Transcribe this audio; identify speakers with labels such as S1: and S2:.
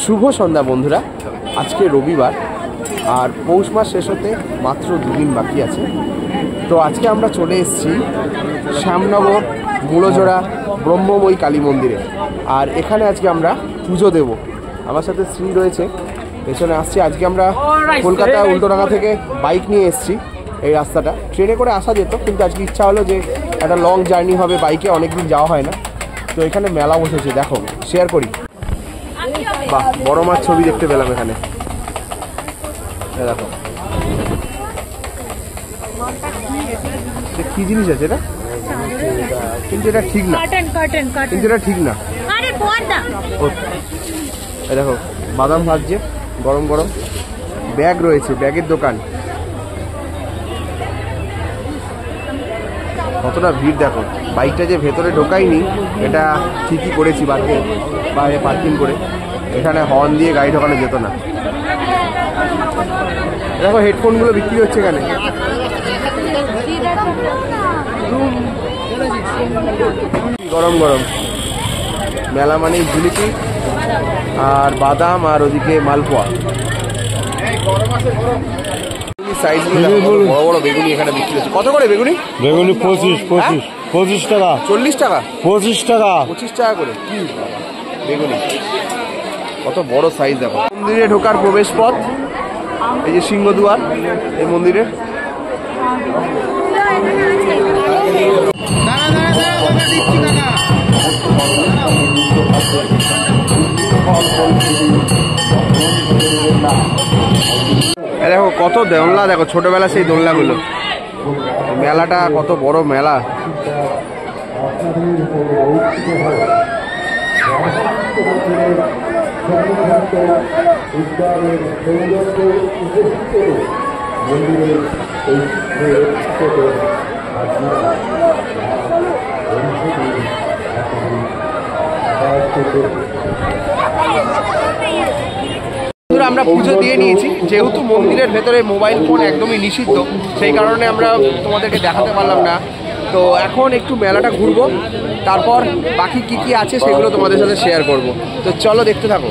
S1: শুভ সন্ধ্যা বন্ধুরা। আজকে রবিবার আর পৌষ মাস শেষ হতে মাত্র 2 দিন বাকি আছে। তো আজকে আমরা চলে এসেছি শ্যামনগর মূলজোড়া ব্রহ্মময়ী কালী মন্দিরে। আর এখানে আজকে আমরা পুজো দেব। আমার সাথে শ্রী রয়েছে, পেছনে আসছি। আজকে আমরা কলকাতা উল্টোডাঙ্গা থেকে বাইক নিয়ে এসেছি। এই রাস্তাটা ট্রেনে করে আসা যেত, কিন্তু আজকে ইচ্ছা হলো যে একটা লং জার্নি হবে, বাইকে অনেকদিন যাওয়া হয় না। তো এখানে মেলা বসেছে, দেখো শেয়ার করি। বাহ, বড় মাছ ছবি দেখতে পেলাম এখানে। দেখো কি জিনিস আছে এটা, কিন্তু এটা ঠিক না, কিন্তু এটা ঠিক না। দেখো বাদাম ভাজছে গরম গরম, ব্যাগ রয়েছে, ব্যাগের দোকান। কতটা ভিড় দেখো। বাইকটা যে ভেতরে ঢোকাইনি, এটা ঠিকই করেছি, বাইরে পার্কিং করে। এখানে হর্ন দিয়ে গাড়ি ঢোকানো যেত না। দেখো হেডফোনগুলো বিক্রি হচ্ছে এখানে। গরম গরম মেলা মানেই জিলিপি আর বাদাম, আর ওদিকে মালপোয়া। বড় বড় বেগুনি এখানে বিক্রি হচ্ছে। কত করে বেগুনি?
S2: বেগুনি 25 টাকা।
S1: 40 টাকা?
S2: 25 টাকা।
S1: 25 টাকা করে কি বেগুনি। কত বড় সাইজ দেখো। মন্দিরে ঢোকার প্রবেশ পথ, এই যে সিংহদুয়ার এই মন্দিরের। দেখো কত দোলনা, দেখো ছোটবেলা সেই দোলনাগুলো। মেলাটা কত বড় মেলা। আমরা পুজো দিয়ে নিয়েছি। যেহেতু মন্দিরের ভেতরে মোবাইল ফোন একদমই নিষিদ্ধ, সেই কারণে আমরা তোমাদেরকে দেখাতে পারলাম না। তো এখন একটু মেলাটা ঘুরবো, তারপর বাকি কি কি আছে সেগুলো তোমাদের সাথে শেয়ার করব। তো চলো দেখতে থাকো।